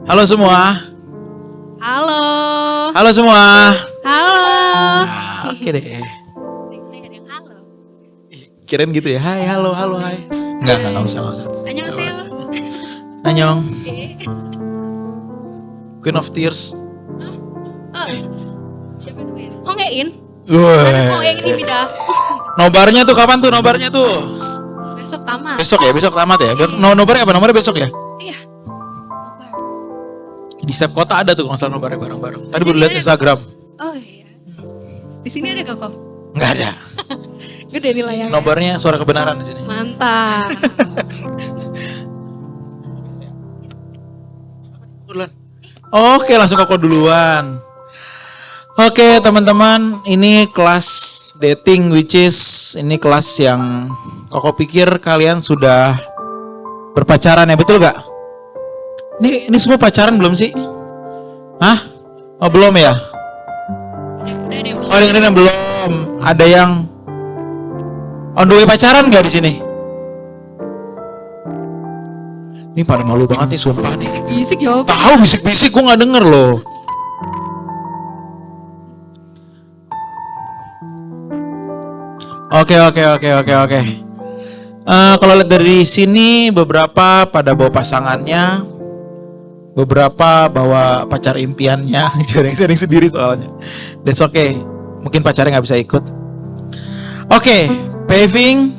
Halo semua. Halo. Halo semua. Halo. Oke deh. Ada yang halo. Kirain gitu ya. Hai, halo, hai. Enggak usah. Annyeonghaseyo. Annyeong. Oke. Queen of Tears. Oh, siapa namanya? Hongein. Wah. Anak Hongein ini beda. Nobarnya tuh kapan tuh nobarnya tuh? Besok tamat. Besok tamat ya. Nobarnya apa? Nobarnya besok ya? Iya. Nobar. Di setiap kota ada tuh kalau nggak salah nobarnya bareng-bareng. Tadi Di baru sini lihat ada. Instagram. Oh iya. Di sini ada Koko. Nggak ada. Gede nih layarnya. Nobarnya suara kebenaran di sini. Mantap. Oke, langsung Koko duluan. Oke, teman-teman, ini kelas dating which is ini kelas yang Koko pikir kalian sudah berpacaran ya, betul gak? Ini semua pacaran belum sih? Hah? Oh, belum ya? Udah deh. Oh, yang belum. Ada yang on the way pacaran gak di sini? Ini pada malu banget nih, sumpah nih. Bisik jawab. Tahu bisik-bisik, gue nggak denger loh. Oke. Kalau lihat dari sini beberapa pada bawa pasangannya, beberapa bawa pacar impiannya, sharing sendiri soalnya. That's okay. Mungkin pacarnya nggak bisa ikut. Oke, paving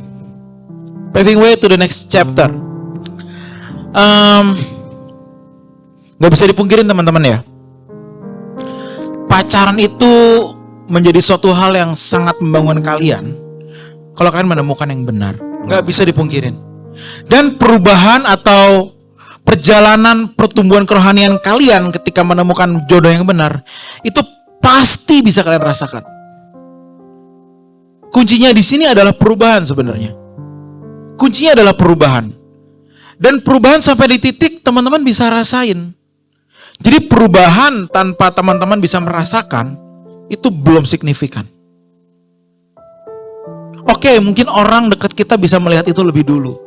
way to the next chapter. Gak bisa dipungkirin teman-teman ya, pacaran itu menjadi suatu hal yang sangat membangun kalian kalau kalian menemukan yang benar. Gak bisa dipungkirin. Dan perubahan atau perjalanan pertumbuhan kerohanian kalian ketika menemukan jodoh yang benar, itu pasti bisa kalian rasakan. Kuncinya di sini adalah perubahan sebenarnya. Kuncinya adalah perubahan. Dan perubahan sampai di titik teman-teman bisa rasain. Jadi perubahan tanpa teman-teman bisa merasakan, itu belum signifikan. Oke, mungkin orang dekat kita bisa melihat itu lebih dulu.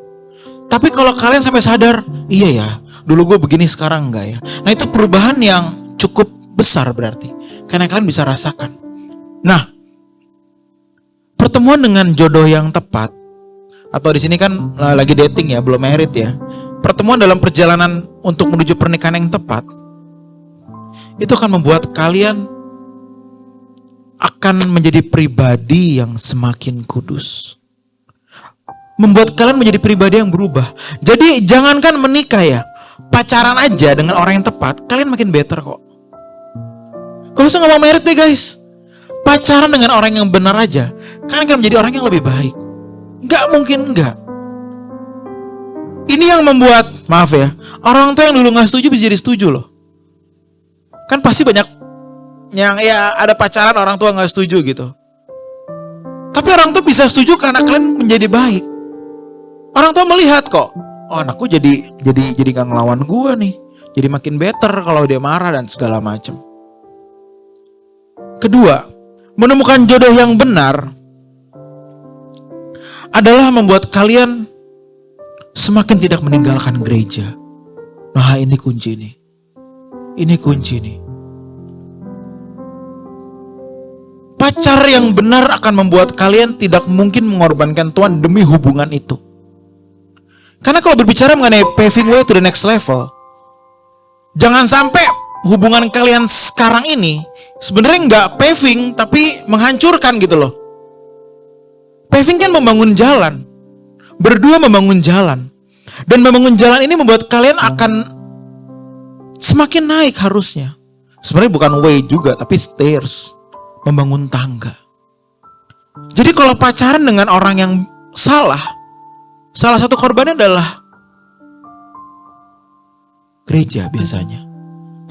Tapi kalau kalian sampai sadar, iya ya, dulu gue begini sekarang enggak ya. Nah, itu perubahan yang cukup besar berarti. Karena kalian bisa rasakan. Nah, pertemuan dengan jodoh yang tepat, atau di sini kan lagi dating ya, belum married ya. Pertemuan dalam perjalanan untuk menuju pernikahan yang tepat, itu akan membuat kalian akan menjadi pribadi yang semakin kudus. Membuat kalian menjadi pribadi yang berubah. Jadi jangankan menikah ya, pacaran aja dengan orang yang tepat, kalian makin better kok. Kalau saya nggak mau married deh guys, pacaran dengan orang yang benar aja, kalian akan menjadi orang yang lebih baik. Nggak mungkin enggak. Ini yang membuat, maaf ya, orang tua yang dulu nggak setuju bisa jadi setuju loh. Kan pasti banyak yang ya ada pacaran orang tua nggak setuju gitu. Tapi orang tua bisa setuju karena kalian menjadi baik. Orang tua melihat kok, oh anakku jadi nggak ngelawan gue nih, jadi makin better kalau dia marah dan segala macam. Kedua, menemukan jodoh yang benar adalah membuat kalian semakin tidak meninggalkan gereja. Nah, ini kunci nih. Ini kunci nih. Pacar yang benar akan membuat kalian tidak mungkin mengorbankan Tuhan demi hubungan itu. Karena kalau berbicara mengenai paving way to the next level, jangan sampai hubungan kalian sekarang ini sebenarnya nggak paving tapi menghancurkan gitu loh. Paving kan membangun jalan, berdua membangun jalan, dan membangun jalan ini membuat kalian akan semakin naik harusnya. Sebenarnya bukan way juga, tapi stairs, membangun tangga. Jadi kalau pacaran dengan orang yang salah satu korbannya adalah gereja biasanya.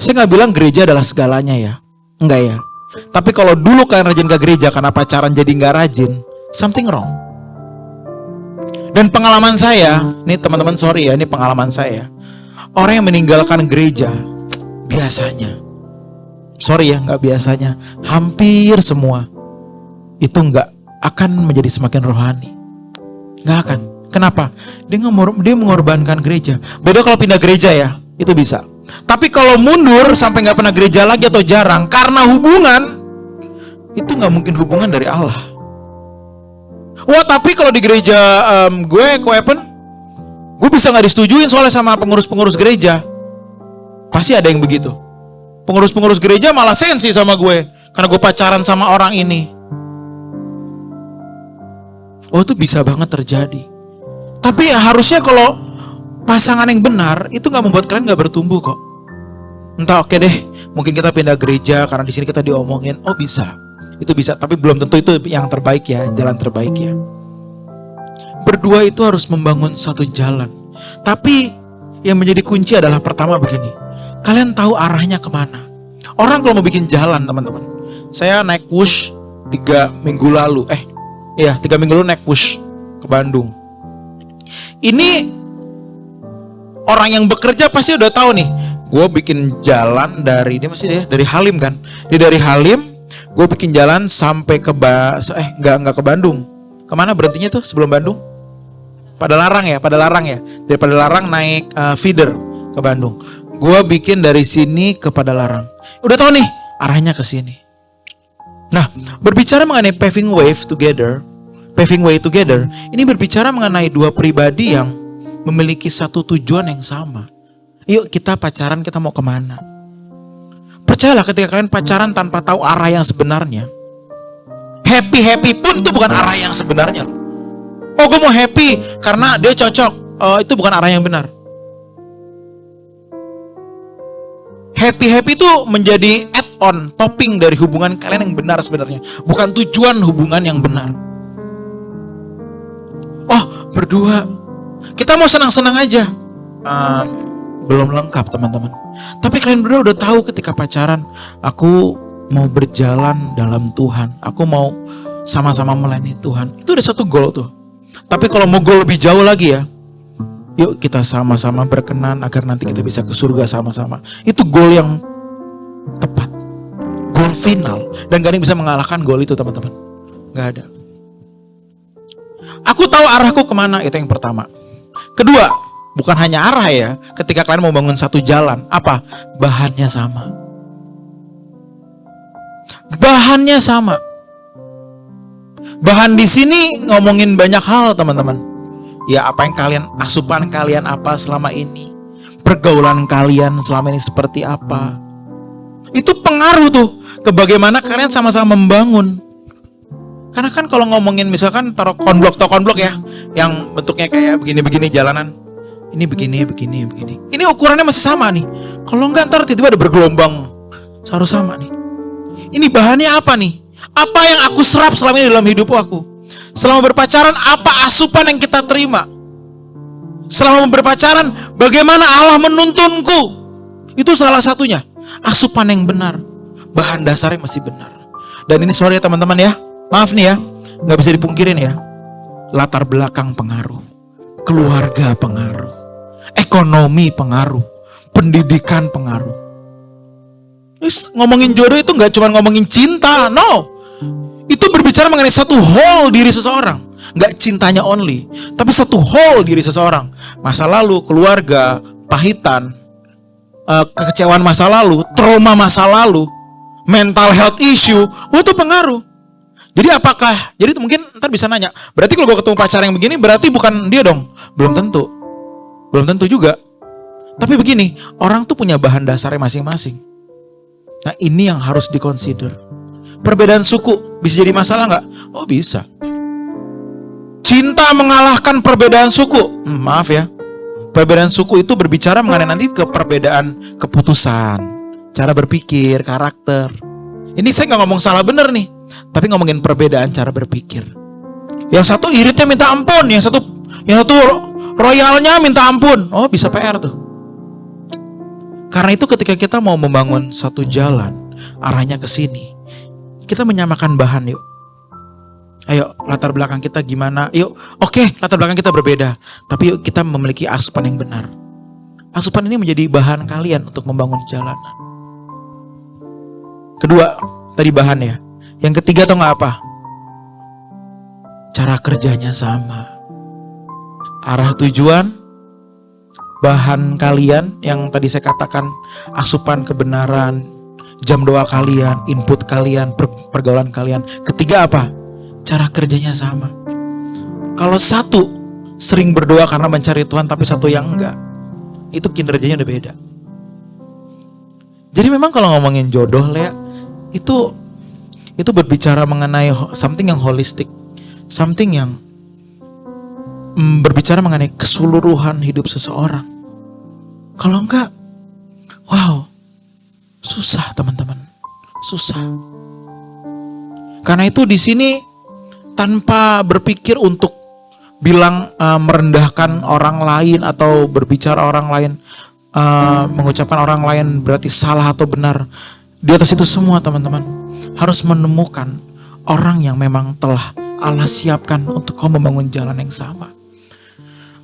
Saya nggak bilang gereja adalah segalanya ya, enggak ya. Tapi kalau dulu kalian rajin ke gereja karena pacaran jadi nggak rajin, something wrong. Dan pengalaman saya, ini teman-teman sorry ya, ini pengalaman saya. Orang yang meninggalkan gereja biasanya, sorry ya, nggak biasanya, hampir semua itu nggak akan menjadi semakin rohani. Nggak akan. Kenapa? Dia mengorbankan gereja. Beda kalau pindah gereja ya, itu bisa. Tapi kalau mundur sampai nggak pernah gereja lagi atau jarang karena hubungan, itu nggak mungkin hubungan dari Allah. Wah, tapi kalau di gereja gue gue bisa nggak disetujuin soalnya sama pengurus-pengurus gereja. Pasti ada yang begitu. Pengurus-pengurus gereja malah sensi sama gue karena gue pacaran sama orang ini. Oh, itu bisa banget terjadi. Tapi harusnya kalau pasangan yang benar itu nggak membuat kalian nggak bertumbuh kok. Entah, oke deh, mungkin kita pindah gereja karena di sini kita diomongin. Oh, bisa. Itu bisa, tapi belum tentu itu yang terbaik ya, jalan terbaik ya. Berdua itu harus membangun satu jalan. Tapi yang menjadi kunci adalah pertama begini. Kalian tahu arahnya kemana. Orang kalau mau bikin jalan, teman-teman. Saya naik Wush 3 minggu lalu. 3 minggu lalu naik Wush ke Bandung. Ini orang yang bekerja pasti udah tahu nih. Gue bikin jalan dari dari Halim kan. Dari Halim gue bikin jalan sampai ke nggak ke Bandung. Kemana berhentinya tuh sebelum Bandung? Pada Larang ya. Dari Padalarang naik feeder ke Bandung. Gue bikin dari sini ke Padalarang. Udah tahu nih arahnya ke sini. Nah, berbicara mengenai paving way together, ini berbicara mengenai dua pribadi yang memiliki satu tujuan yang sama. Yuk kita pacaran, kita mau kemana? Percayalah ketika kalian pacaran tanpa tahu arah yang sebenarnya, happy pun itu bukan arah yang sebenarnya. Oh, gue mau happy karena dia cocok. Itu bukan arah yang benar. Happy itu menjadi add-on, topping dari hubungan kalian yang benar sebenarnya, bukan tujuan hubungan yang benar. Oh, berdua kita mau senang-senang aja. Belum lengkap, teman-teman. Tapi kalian berdua udah tahu ketika pacaran, aku mau berjalan dalam Tuhan, aku mau sama-sama melayani Tuhan. Itu udah satu goal tuh. Tapi kalau mau goal lebih jauh lagi ya, yuk kita sama-sama berkenan agar nanti kita bisa ke surga sama-sama. Itu goal yang tepat, goal final. Dan gak ada yang bisa mengalahkan goal itu, teman-teman. Gak ada. Aku tahu arahku kemana, itu yang pertama. Kedua, bukan hanya arah ya. Ketika kalian mau bangun satu jalan, apa? Bahannya sama. Bahannya sama. Bahan di sini ngomongin banyak hal, teman-teman. Ya, apa yang kalian, asupan kalian apa selama ini, pergaulan kalian selama ini seperti apa. Itu pengaruh tuh ke bagaimana kalian sama-sama membangun. Karena kan kalau ngomongin misalkan taruh konblok ya, yang bentuknya kayak begini-begini jalanan. Ini begini. Ini ukurannya masih sama nih. Kalau enggak ntar tiba-tiba ada bergelombang. Harus sama nih. Ini bahannya apa nih? Apa yang aku serap selama ini dalam hidup aku? Selama berpacaran, apa asupan yang kita terima? Selama berpacaran, bagaimana Allah menuntunku? Itu salah satunya. Asupan yang benar. Bahan dasarnya masih benar. Dan ini sorry ya teman-teman ya. Maaf nih ya, gak bisa dipungkirin ya. Latar belakang pengaruh. Keluarga pengaruh. Ekonomi pengaruh. Pendidikan pengaruh. Terus ngomongin jodoh itu gak cuma ngomongin cinta. No. Itu berbicara mengenai satu whole diri seseorang. Gak cintanya only, tapi satu whole diri seseorang. Masa lalu, keluarga, pahitan, kekecewaan masa lalu, trauma masa lalu, mental health issue, itu pengaruh. Jadi mungkin ntar bisa nanya, berarti kalau gue ketemu pacar yang begini, berarti bukan dia dong? Belum tentu juga. Tapi begini, orang tuh punya bahan dasarnya masing-masing. Nah, ini yang harus dikonsider. Perbedaan suku bisa jadi masalah nggak? Oh, bisa. Cinta mengalahkan perbedaan suku. Maaf ya. Perbedaan suku itu berbicara mengenai nanti ke perbedaan keputusan, cara berpikir, karakter. Ini saya nggak ngomong salah bener nih, tapi ngomongin perbedaan cara berpikir. Yang satu iritnya minta ampun, yang satu royalnya minta ampun. Oh, bisa PR tuh. Karena itu ketika kita mau membangun satu jalan, arahnya ke sini, kita menyamakan bahan yuk. Ayo, latar belakang kita gimana? Yuk, oke, latar belakang kita berbeda, tapi yuk kita memiliki asupan yang benar. Asupan ini menjadi bahan kalian untuk membangun jalanan. Kedua, tadi bahan ya. Yang ketiga tau gak apa? Cara kerjanya sama. Arah tujuan, bahan kalian yang tadi saya katakan, asupan kebenaran, jam doa kalian, input kalian, pergaulan kalian. Ketiga apa? Cara kerjanya sama. Kalau satu sering berdoa karena mencari Tuhan tapi satu yang enggak, itu kinerjanya udah beda. Jadi memang kalau ngomongin jodoh, Lea, itu berbicara mengenai something yang holistik, something yang berbicara mengenai keseluruhan hidup seseorang. Kalau enggak, wow, susah teman-teman, susah. Karena itu di sini tanpa berpikir untuk bilang merendahkan orang lain atau berbicara orang lain, mengucapkan orang lain berarti salah atau benar. Di atas itu semua teman-teman harus menemukan orang yang memang telah Allah siapkan untuk kau membangun jalan yang sama.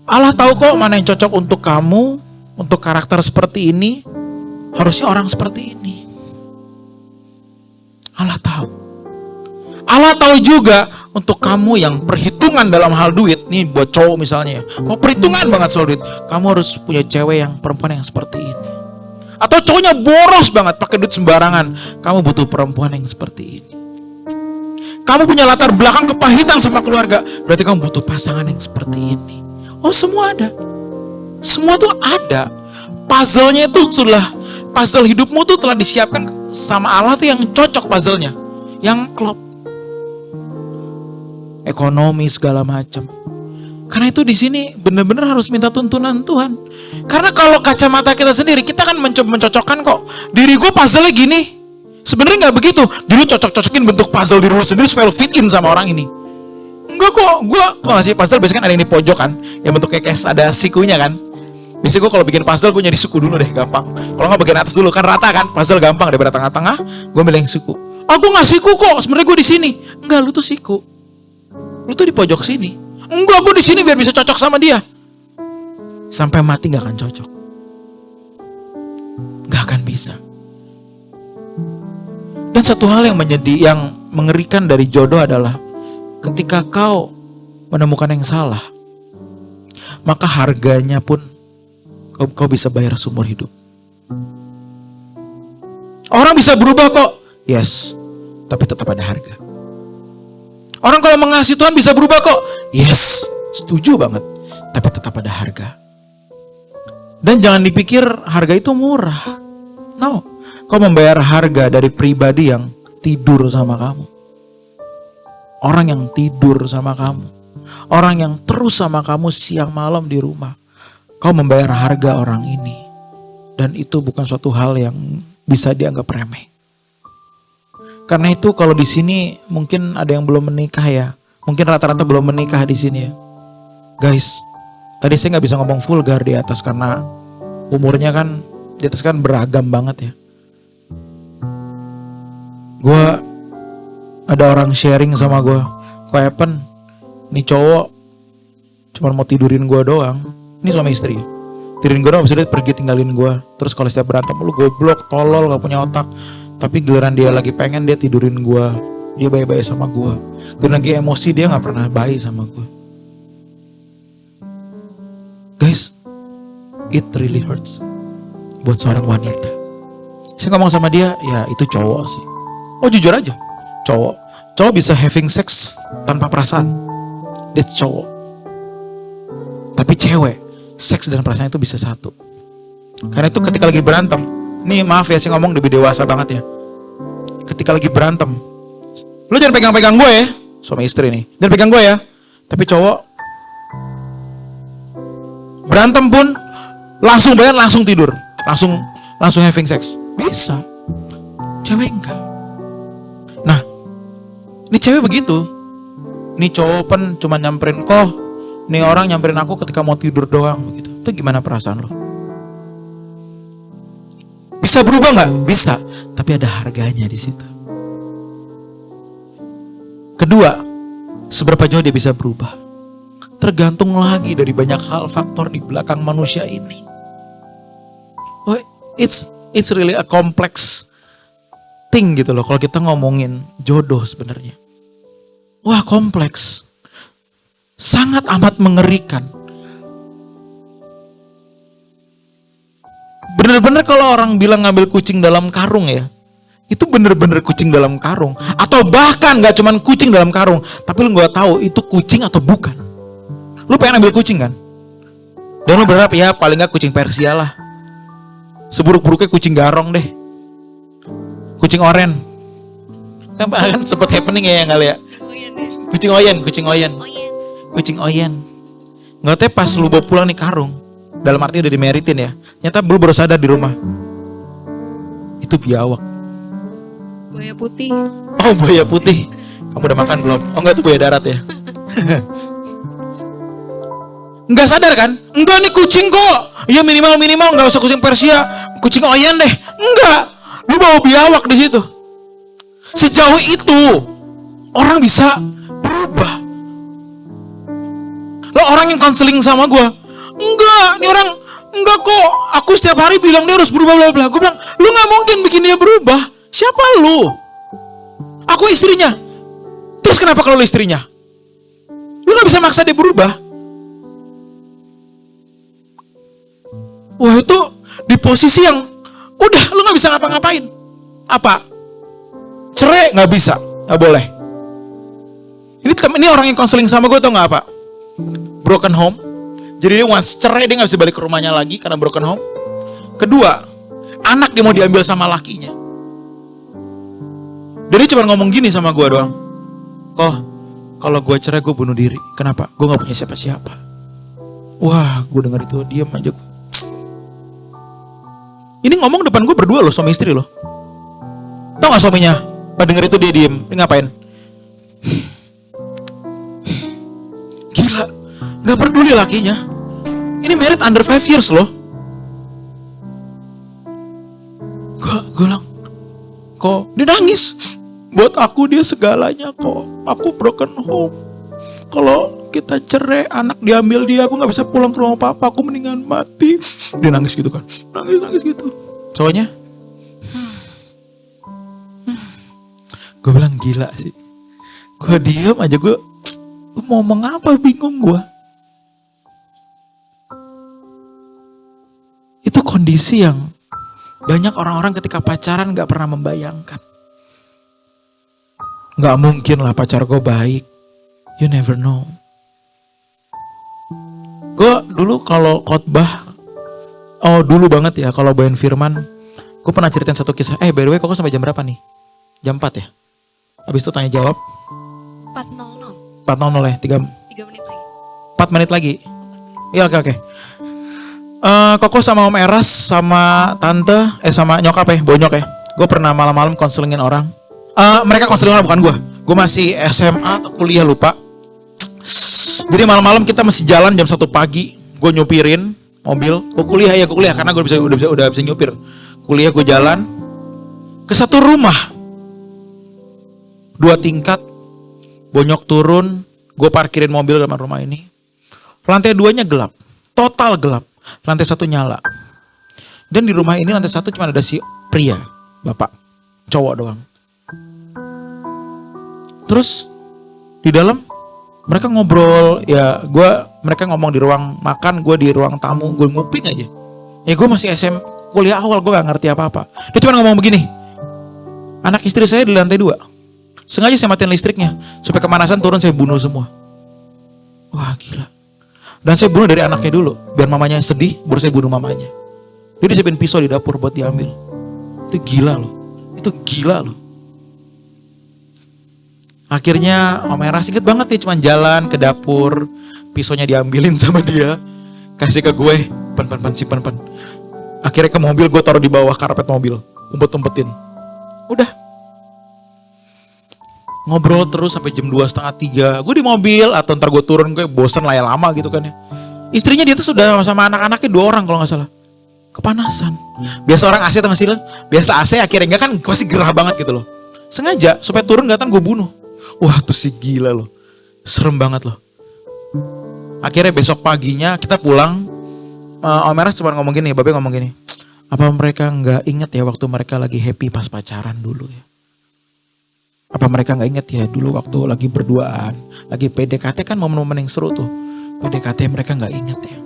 Allah tahu kok mana yang cocok untuk kamu, untuk karakter seperti ini, harusnya orang seperti ini. Allah tahu. Allah tahu juga untuk kamu yang perhitungan dalam hal duit, nih buat cowok misalnya, kok perhitungan banget soal duit, kamu harus punya cewek yang perempuan yang seperti ini. Atau cowoknya boros banget pakai duit sembarangan, kamu butuh perempuan yang seperti ini. Kamu punya latar belakang kepahitan sama keluarga, berarti kamu butuh pasangan yang seperti ini. Oh, semua ada. Semua tuh ada. Puzzle-nya itu puzzle hidupmu tuh telah disiapkan sama Allah tuh yang cocok puzzle-nya, yang klop. Ekonomi segala macam. Karena itu di sini benar-benar harus minta tuntunan Tuhan. Karena kalau kacamata kita sendiri, kita kan mencoba mencocokkan kok. Diri gue puzzle-nya gini. Sebenarnya nggak begitu. Dulu cocok-cocokin bentuk puzzle diri lu sendiri supaya lu fit in sama orang ini. Enggak kok, gue kalau ngasih puzzle biasanya kan ada yang di pojok kan, yang bentuknya kayak ada sikunya kan. Biasanya gue kalau bikin puzzle gue nyari suku dulu deh, gampang. Kalau nggak bagian atas dulu kan rata kan, puzzle gampang daripada tengah-tengah. Gue milih yang suku. Oh, gue nggak siku kok, sebenarnya gue di sini. Enggak, lu tuh siku. Lu tuh di pojok sini. Enggak, gue di sini biar bisa cocok sama dia. Sampai mati nggak akan cocok. Nggak akan bisa. Dan satu hal yang mengerikan dari jodoh adalah ketika kau menemukan yang salah, maka harganya pun kau bisa bayar seumur hidup. Orang bisa berubah kok, yes, tapi tetap ada harga. Orang kalau mengasihi Tuhan bisa berubah kok, yes, setuju banget, tapi tetap ada harga. Dan jangan dipikir harga itu murah. No, kau membayar harga dari pribadi yang tidur sama kamu. Orang yang tidur sama kamu. Orang yang terus sama kamu siang malam di rumah. Kau membayar harga orang ini. Dan itu bukan suatu hal yang bisa dianggap remeh. Karena itu kalau di sini mungkin ada yang belum menikah ya. Mungkin rata-rata belum menikah di sini ya. Guys, tadi saya nggak bisa ngomong vulgar di atas karena umurnya kan di atas kan beragam banget ya. Gue ada orang sharing sama gue, kok Epen, nih cowok cuma mau tidurin gue doang. Ini suami istri, tidurin gue doang, abis itu dia pergi tinggalin gue. Terus kalau setiap berantem, lu goblok, tolol, gak punya otak. Tapi giliran dia lagi pengen, dia tidurin gue, dia baik-baik sama gue. Gue lagi emosi, dia gak pernah baik sama gue. Guys, it really hurts buat seorang wanita. Saya ngomong sama dia, ya itu cowok sih. Oh jujur aja, cowok bisa having sex tanpa perasaan, that's cowok. Tapi cewek, seks dan perasaan itu bisa satu. Karena itu ketika lagi berantem, nih maaf ya saya ngomong lebih dewasa banget ya. Ketika lagi berantem, lu jangan pegang-pegang gue ya, suami istri nih, jangan pegang gue ya. Tapi cowok berantem pun langsung bayar, langsung tidur, langsung having sex, bisa. Cewek enggak. Nah, ini cewek begitu. Nih cowok pun cuma nyamperin kok. Nih orang nyamperin aku ketika mau tidur doang begitu. Itu gimana perasaan lo? Bisa berubah nggak? Bisa. Tapi ada harganya di situ. Kedua, seberapa jauh dia bisa berubah? Tergantung lagi dari banyak hal faktor di belakang manusia ini. Oh, it's really a complex thing gitu loh kalau kita ngomongin jodoh sebenarnya. Wah, kompleks. Sangat amat mengerikan. Bener-bener kalau orang bilang ngambil kucing dalam karung ya, itu bener-bener kucing dalam karung. Atau bahkan gak cuman kucing dalam karung, tapi lu gak tahu itu kucing atau bukan. Lu pengen ambil kucing kan? Dan lu berharap ya paling gak kucing Persia lah. Seburuk-buruknya kucing garong deh. Kucing oren. Kan sempet happening ya yang kali ya. Kucing oyen. Kucing oyen. Gak tahu pas lu bawa pulang nih karung, dalam arti udah dimeritin ya, ternyata lu baru sadar di rumah itu biawak. Buaya putih. Oh, buaya putih. Kamu udah makan belum? Oh enggak, itu buaya darat ya. Enggak sadar kan? Enggak, nih kucing kok. Ya minimal enggak usah kucing Persia, kucing oyen deh. Enggak. Lu bawa biawak di situ. Sejauh itu orang bisa berubah. Lo orang yang konseling sama gue, enggak, ini orang enggak kok. Aku setiap hari bilang dia harus berubah bla bla. Gue bilang, lu nggak mungkin bikin dia berubah. Siapa lu? Aku istrinya. Terus kenapa kalau lu istrinya? Lu nggak bisa maksa dia berubah. Wah, itu di posisi yang udah lu nggak bisa ngapa-ngapain. Apa? Cerai nggak bisa, nggak boleh. Ini orang yang konseling sama gue, tau nggak apa? Broken home. Jadi dia once cerai dia nggak bisa balik ke rumahnya lagi karena broken home. Kedua, anak dia mau diambil sama lakinya. Dia cuma ngomong gini sama gue doang. Kok kalau gue cerai gue bunuh diri. Kenapa? Gue nggak punya siapa-siapa. Wah, gue denger itu diam aja gue. Ini ngomong depan gue berdua loh, suami istri loh. Tau gak suaminya? Pas denger itu dia diem. Dia ngapain? Gila, gak peduli lakinya. Ini married under 5 years loh. Gue bilang, kok dia nangis. Buat aku dia segalanya kok. Aku broken home. Kalau kita cerai, anak diambil dia, aku gak bisa pulang ke rumah papa. Aku mendingan mati. Dia nangis gitu kan. Nangis gitu. Cowoknya, gue bilang gila sih. Gue diem aja, gue mau ngomong apa, bingung gue. Itu kondisi yang banyak orang-orang ketika pacaran gak pernah membayangkan. Gak mungkin lah pacar gue baik. You never know. Gue dulu kalau khotbah, dulu banget ya, kalau bawain firman, gue pernah ceritain satu kisah. By the way, kok sampai jam berapa nih? Jam 4 ya? Habis itu tanya jawab 4.00 ya, 3 menit lagi. 4 menit lagi. Iya, oke. Koko sama Om Eras sama tante sama nyokap ya, bonyok ya. Gue pernah malam-malam konselingin orang. Mereka konselingin orang, bukan gue. Gue masih SMA atau kuliah, lupa. Jadi malam-malam kita masih jalan jam 1 pagi. Gue nyupirin mobil. Gue kuliah karena gue udah bisa nyupir. Kuliah gue jalan ke satu rumah 2 tingkat. Bonyok turun, gue parkirin mobil dalam rumah ini. Lantai 2-nya gelap, total gelap. Lantai 1 nyala. Dan di rumah ini lantai 1 cuma ada si pria, bapak, cowok doang. Terus di dalam mereka ngobrol, ya mereka ngomong di ruang makan, gue di ruang tamu, gue nguping aja. Ya gue masih kuliah awal, gue gak ngerti apa-apa. Dia cuma ngomong begini, anak istri saya di lantai 2. Sengaja saya matiin listriknya, supaya kemanasan turun saya bunuh semua. Wah gila. Dan saya bunuh dari anaknya dulu, biar mamanya sedih, baru saya bunuh mamanya. Dia disiapin pisau di dapur buat diambil. Itu gila loh. Akhirnya Om Eras inget banget nih, cuman jalan ke dapur, pisaunya diambilin sama dia, kasih ke gue, simpan. Akhirnya ke mobil, gue taruh di bawah karpet mobil, umpet-umpetin. Udah. Ngobrol terus sampai jam 2:30, 3. Gue di mobil, atau ntar gue turun, gue bosen lah ya, lama gitu kan ya. Istrinya dia tuh sudah sama anak-anaknya 2 orang kalau gak salah. Kepanasan. Biasa orang AC atau ngasih, biasa AC akhirnya enggak kan, pasti gerah banget gitu loh. Sengaja supaya turun gak, gue bunuh. Wah tuh si gila loh. Serem banget loh. Akhirnya besok paginya kita pulang. Om Eras cuma ngomong gini, Babe ngomong gini, apa mereka gak inget ya waktu mereka lagi happy pas pacaran dulu ya? Apa mereka gak inget ya dulu waktu lagi berduaan, lagi PDKT, kan momen-momen yang seru tuh. PDKT mereka gak inget ya?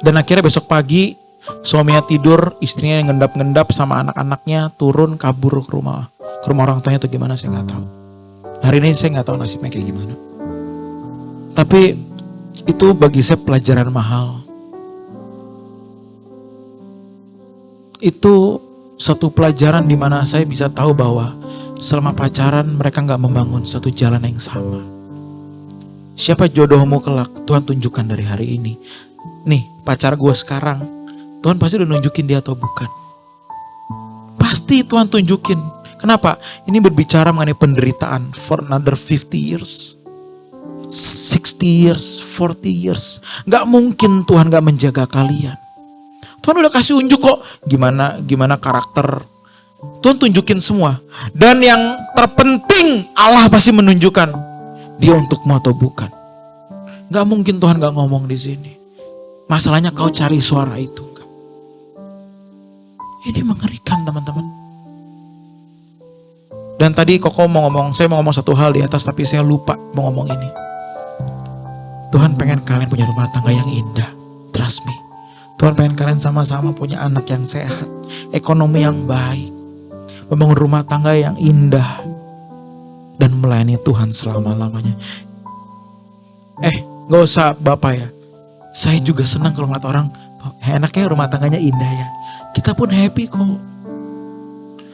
Dan akhirnya besok pagi suaminya tidur, istrinya yang ngendap-ngendap sama anak-anaknya, turun kabur ke rumah orang tuanya atau gimana, saya nggak tahu. Hari ini saya nggak tahu nasibnya kayak gimana. Tapi itu bagi saya pelajaran mahal. Itu satu pelajaran di mana saya bisa tahu bahwa selama pacaran mereka nggak membangun satu jalan yang sama. Siapa jodohmu kelak, Tuhan tunjukkan dari hari ini. Nih pacar gue sekarang, Tuhan pasti udah nunjukin dia atau bukan. Pasti Tuhan tunjukin. Kenapa? Ini berbicara mengenai penderitaan for another 50 years. 60 years, 40 years. Gak mungkin Tuhan gak menjaga kalian. Tuhan udah kasih unjuk kok gimana karakter. Tuhan tunjukin semua. Dan yang terpenting, Allah pasti menunjukkan dia untukmu atau bukan. Gak mungkin Tuhan gak ngomong di sini. Masalahnya kau cari suara itu. Ini mengerikan teman-teman. Dan tadi saya mau ngomong satu hal di atas, tapi saya lupa mau ngomong ini. Tuhan pengen kalian punya rumah tangga yang indah. Trust me. Tuhan pengen kalian sama-sama punya anak yang sehat, ekonomi yang baik, membangun rumah tangga yang indah, dan melayani Tuhan selama-lamanya. Gak usah Bapak ya. Saya juga senang kalau ngeliat orang, enaknya rumah tangganya indah ya. Kita pun happy kok.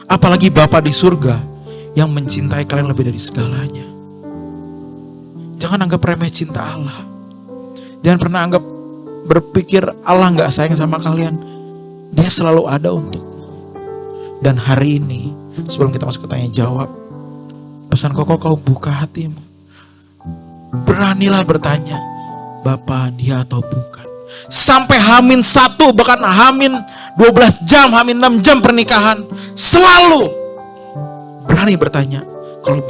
Apalagi Bapak di surga yang mencintai kalian lebih dari segalanya. Jangan anggap remeh cinta Allah. Jangan pernah anggap berpikir Allah gak sayang sama kalian. Dia selalu ada untukmu. Dan hari ini sebelum kita masuk ke tanya jawab, pesan kau buka hatimu. Beranilah bertanya, Bapak dia atau bukan. Sampai H-1 bahkan H-12 jam, H-6 jam pernikahan, selalu berani bertanya, kalau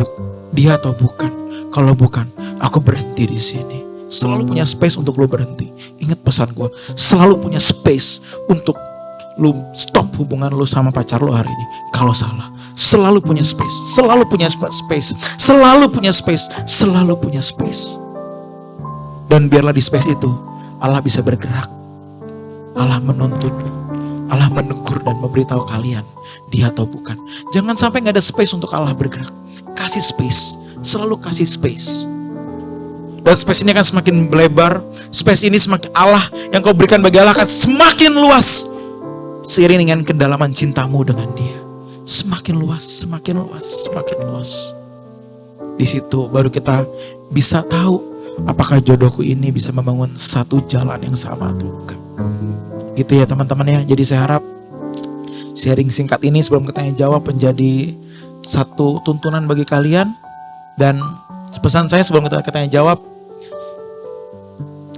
dia atau bukan. Kalau bukan, aku berhenti di sini. Selalu punya space untuk lo berhenti. Ingat pesan gue, selalu punya space untuk lo stop hubungan lo sama pacar lo hari ini. Kalau salah, selalu punya space, selalu punya space, selalu punya space, selalu punya space. Dan biarlah di space itu Allah bisa bergerak. Allah menuntun, Allah menegur dan memberitahu kalian dia atau bukan. Jangan sampai gak ada space untuk Allah bergerak. Kasih space, selalu kasih space. Dan space ini akan semakin melebar. Space ini semakin Allah yang kau berikan bagi Allah akan semakin luas seiring dengan kedalaman cintamu dengan dia. Semakin luas, semakin luas, semakin luas. Di situ baru kita bisa tahu apakah jodohku ini bisa membangun satu jalan yang sama atau enggak. Gitu ya teman-teman ya. Jadi saya harap sharing singkat ini sebelum kita tanya jawab menjadi satu tuntunan bagi kalian. Dan pesan saya sebelum kita tanya jawab,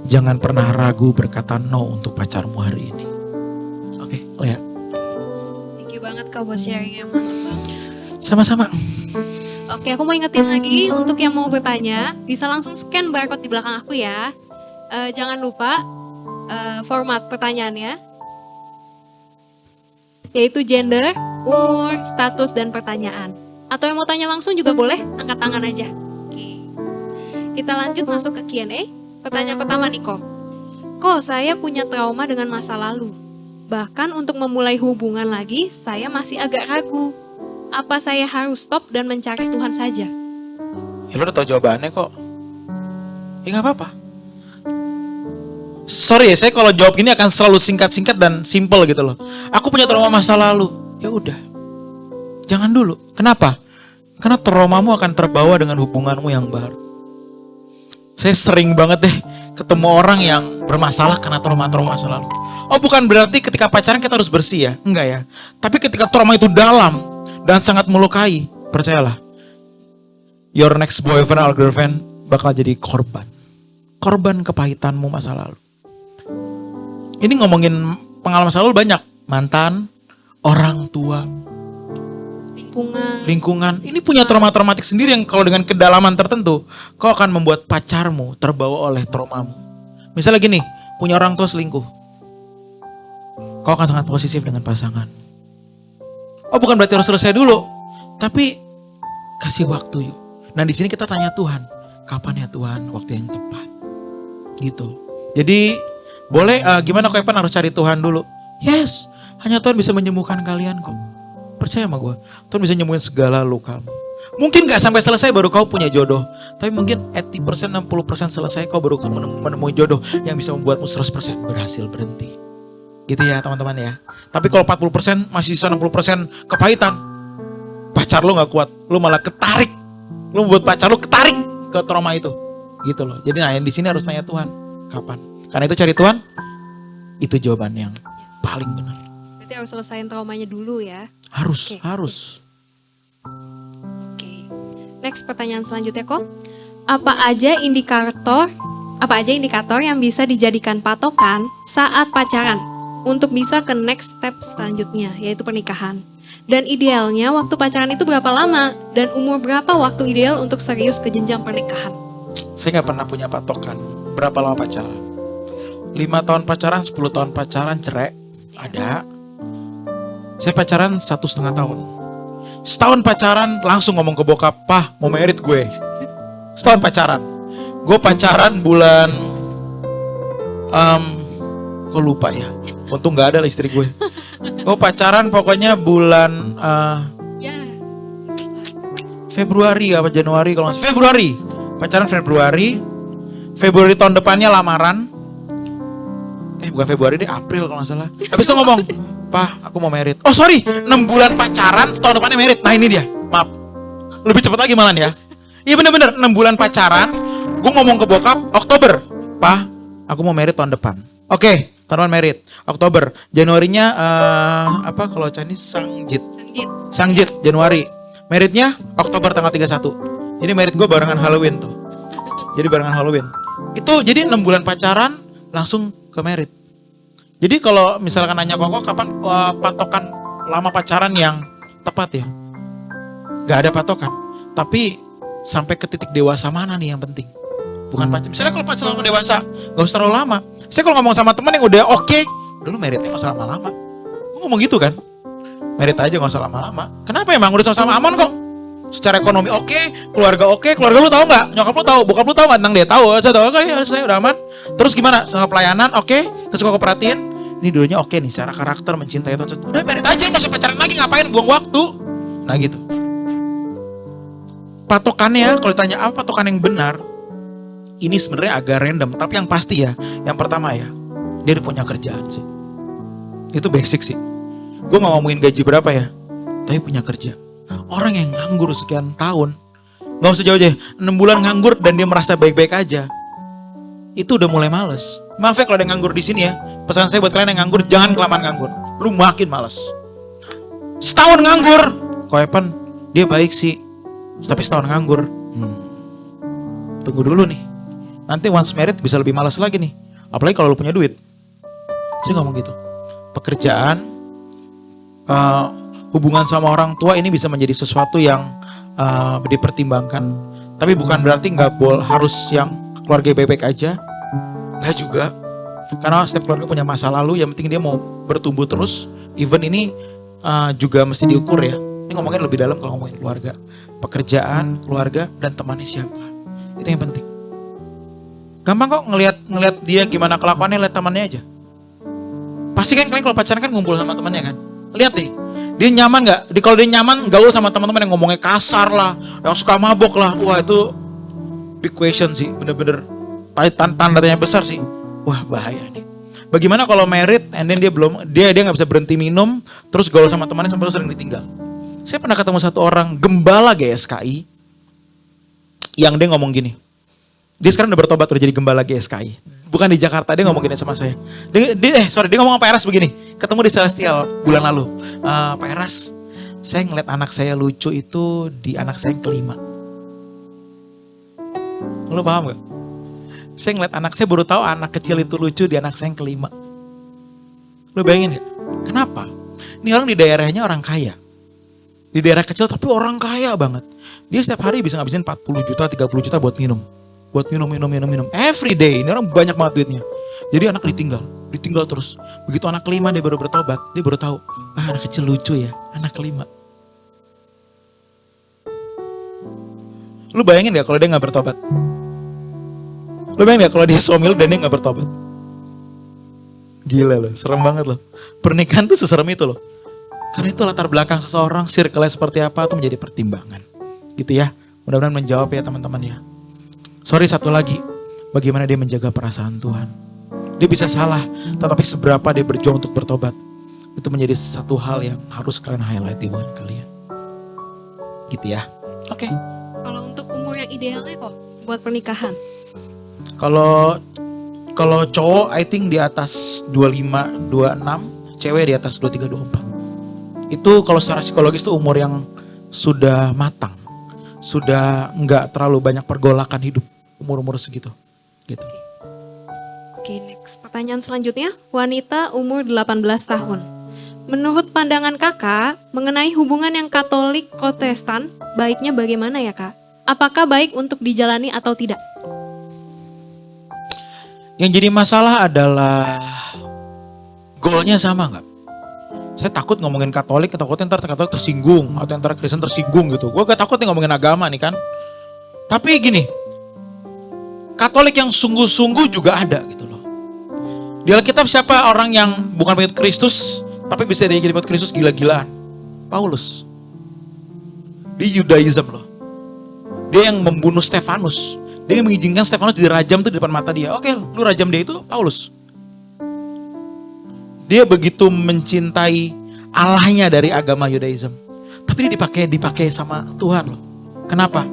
jangan pernah ragu berkata no untuk pacarmu hari ini. Oke, Lea. Thank you banget Kak buat sharing yang mantap banget. Sama-sama. Oke, aku mau ingetin lagi untuk yang mau bertanya, bisa langsung scan barcode di belakang aku ya. Jangan lupa format pertanyaannya, yaitu gender, umur, status, dan pertanyaan. Atau yang mau tanya langsung juga boleh, angkat tangan aja. Oke. Kita lanjut masuk ke Q&A. Pertanyaan pertama nih Ko, saya punya trauma dengan masa lalu. Bahkan untuk memulai hubungan lagi, saya masih agak ragu. Apa saya harus stop dan mencari Tuhan saja? Ya lo udah tahu jawabannya kok. Ya gak apa-apa. Sorry ya, saya kalau jawab gini akan selalu singkat-singkat dan simple gitu loh. Aku punya trauma masa lalu. Ya udah. Jangan dulu. Kenapa? Karena traumamu akan terbawa dengan hubunganmu yang baru. Saya sering banget deh ketemu orang yang bermasalah karena trauma-trauma masa lalu. Oh, bukan berarti ketika pacaran kita harus bersih ya. Enggak ya. Tapi ketika trauma itu dalam dan sangat melukai, percayalah, your next boyfriend or girlfriend bakal jadi korban. Korban kepahitanmu masa lalu. Ini ngomongin pengalaman masa lalu banyak. Mantan, orang tua, lingkungan. Ini punya trauma traumatik sendiri yang kalau dengan kedalaman tertentu, kau akan membuat pacarmu terbawa oleh traumamu. Misalnya gini, punya orang tua selingkuh. Kau akan sangat posesif dengan pasangan. Oh, bukan berarti harus selesai dulu, tapi kasih waktu yuk. Nah di sini kita tanya Tuhan, kapan ya Tuhan waktu yang tepat? Gitu. Jadi Boleh gimana kok Evan harus cari Tuhan dulu? Yes, hanya Tuhan bisa menyembuhkan kalian kok. Percaya sama gue, Tuhan bisa nyembuhin segala lukamu. Mungkin gak sampai selesai baru kau punya jodoh. Tapi mungkin 80%, 60% selesai kau baru menemui jodoh yang bisa membuatmu 100% berhasil berhenti. Gitu ya teman-teman ya. Tapi kalau 40% masih sisa 60% kepahitan, pacar lo gak kuat, lo malah ketarik. Lo membuat pacar lo ketarik ke trauma itu. Gitu loh. Jadi yang di sini harus nanya Tuhan, kapan? Karena itu cari Tuhan, itu jawaban yang paling benar. Berarti harus selesaiin traumanya dulu ya. Harus. Oke. Next pertanyaan selanjutnya kok. Apa aja indikator yang bisa dijadikan patokan saat pacaran untuk bisa ke next step selanjutnya, yaitu pernikahan? Dan idealnya waktu pacaran itu berapa lama? Dan umur berapa waktu ideal untuk serius ke jenjang pernikahan? Saya gak pernah punya patokan berapa lama pacaran. 5 tahun pacaran, 10 tahun pacaran, cerai. Ada. Saya pacaran 1,5 tahun. Setahun pacaran langsung ngomong ke bokap, "Pah, mau merit gue." Setahun pacaran. Gue pacaran bulan kok lupa ya. Untung gak ada lah istri gue. Gue pacaran pokoknya bulan Ya. Februari apa Januari kalau nggak salah. Februari. Pacaran Februari. Februari tahun depannya lamaran. Bukan Februari deh, April kalau nggak salah. Habis itu ngomong, "Pah, aku mau merit." Oh sorry, 6 bulan pacaran, setahun depannya merit. Nah ini dia, maaf. Lebih cepat lagi malah ya. Iya bener-bener, 6 bulan pacaran. Gue ngomong ke bokap, Oktober. "Pah, aku mau merit tahun depan." Oke, tahun depan merit. Oktober. Januarinya apa kalau Chinese Sangjit, Januari. Meritnya Oktober tanggal 31. Jadi merit gue barengan Halloween tuh. Jadi barengan Halloween. Itu jadi 6 bulan pacaran langsung ke merit. Jadi kalau misalkan nanya Koko kapan patokan lama pacaran yang tepat ya? Gak ada patokan. Tapi sampai ke titik dewasa mana nih yang penting? Bukan pacaran. Misalnya kalau pacaran dewasa gak usah terlalu lama. Saya kalau ngomong sama teman yang udah oke, udah lu meritnya gak usah lama-lama. Gue ngomong gitu kan. Merit aja gak usah lama-lama. Kenapa emang udah sama-sama aman kok? Secara ekonomi oke, keluarga lu tahu nggak? Nyokap lu tahu, bokap lu tahu nggak tentang dia? Tahu, saya tahu. Oke, saya udah aman. Terus gimana? Sama pelayanan oke, terus kok perhatiin. Ini dulunya oke nih, secara karakter mencintai Tuhan. Udah merit aja, nggak usah pacaran lagi, ngapain buang waktu? Nah gitu. Patokannya, kalau ditanya apa patokan yang benar, ini sebenarnya agak random, tapi yang pasti ya, yang pertama ya, dia udah punya kerjaan sih. Itu basic sih. Gue nggak ngomongin gaji berapa ya, tapi punya kerja. Orang yang nganggur sekian tahun, gak usah jauh deh, 6 bulan nganggur dan dia merasa baik-baik aja, itu udah mulai males. Maaf ya kalau ada yang nganggur di sini ya, pesan saya buat kalian yang nganggur, jangan kelamaan nganggur, lu makin males. Setahun nganggur, kok Evan dia baik sih, tapi setahun nganggur, tunggu dulu nih, nanti once married bisa lebih malas lagi nih, apalagi kalau lu punya duit. Saya ngomong gitu, pekerjaan, hubungan sama orang tua ini bisa menjadi sesuatu yang dipertimbangkan. Tapi bukan berarti harus yang keluarga baik-baik aja. Nggak juga. Karena setiap keluarga punya masa lalu, yang penting dia mau bertumbuh terus. Even ini juga mesti diukur ya. Ini ngomongin lebih dalam kalau ngomongin keluarga. Pekerjaan, keluarga, dan temannya siapa. Itu yang penting. Gampang kok ngelihat dia gimana kelakuannya, lihat temannya aja. Pasti kan kalian kalau pacaran kan ngumpul sama temannya kan. Lihat deh. Dia nyaman gak? Kalau dia nyaman, gaul sama teman-teman yang ngomongnya kasar lah, yang suka mabok lah. Wah itu big question sih, bener-bener tanda tanya besar sih. Wah bahaya nih. Bagaimana kalau married and then dia nggak bisa berhenti minum, terus gaul sama temannya sampai sering ditinggal. Saya pernah ketemu satu orang gembala GSKI yang dia ngomong gini. Dia sekarang udah bertobat, udah jadi gembala GSKI. Bukan di Jakarta, dia ngomong gini sama saya. Dia ngomong sama Pak Eras begini. Ketemu di Celestial bulan lalu. Pak Eras, saya ngeliat anak saya lucu itu di anak saya yang kelima. Lo paham gak? Saya ngeliat anak saya baru tahu anak kecil itu lucu di anak saya yang kelima. Lo bayangin gak? Kenapa? Ini orang di daerahnya orang kaya. Di daerah kecil tapi orang kaya banget. Dia setiap hari bisa ngabisin 40 juta, 30 juta buat minum. Buat minum. Every day. Ini orang banyak banget duitnya. Jadi anak ditinggal terus. Begitu anak kelima dia baru bertobat, dia baru tahu, anak kecil lucu ya, anak kelima. Lu bayangin gak kalau dia gak bertobat? Lu bayangin gak kalau dia somil dan dia gak bertobat? Gila loh, serem banget loh. Pernikahan tuh seserem itu loh. Karena itu latar belakang seseorang, circle-nya seperti apa itu menjadi pertimbangan. Gitu ya. Mudah-mudahan menjawab ya teman-teman ya. Sorry, satu lagi. Bagaimana dia menjaga perasaan Tuhan. Dia bisa salah, tetapi seberapa dia berjuang untuk bertobat. Itu menjadi satu hal yang harus kalian highlight di hubungan kalian. Gitu ya. Oke. Kalau untuk umur yang idealnya kok buat pernikahan? Kalau cowok I think di atas 25, 26, cewek di atas 23, 24. Itu kalau secara psikologis itu umur yang sudah matang. Sudah enggak terlalu banyak pergolakan hidup umur-umur segitu. Gitu. Oke, next. Pertanyaan selanjutnya, wanita umur 18 tahun. Menurut pandangan kakak, mengenai hubungan yang Katolik Protestan, baiknya bagaimana ya kak? Apakah baik untuk dijalani atau tidak? Yang jadi masalah adalah goalnya sama nggak? Saya takut ngomongin Katolik, takutnya ntar Katolik tersinggung, atau ntar Kristen tersinggung gitu. Gue gak takut nih ngomongin agama nih kan. Tapi gini, Katolik yang sungguh-sungguh juga ada gitu loh. Di Alkitab siapa orang yang bukan pengikut Kristus, tapi bisa jadi pengikut Kristus gila-gilaan? Paulus. Di Judaism loh. Dia yang membunuh Stefanus. Dia yang mengizinkan Stefanus dirajam tuh di depan mata dia. Oke, lu rajam dia itu Paulus. Dia begitu mencintai Allahnya dari agama Judaism. Tapi dia dipakai sama Tuhan loh. Kenapa?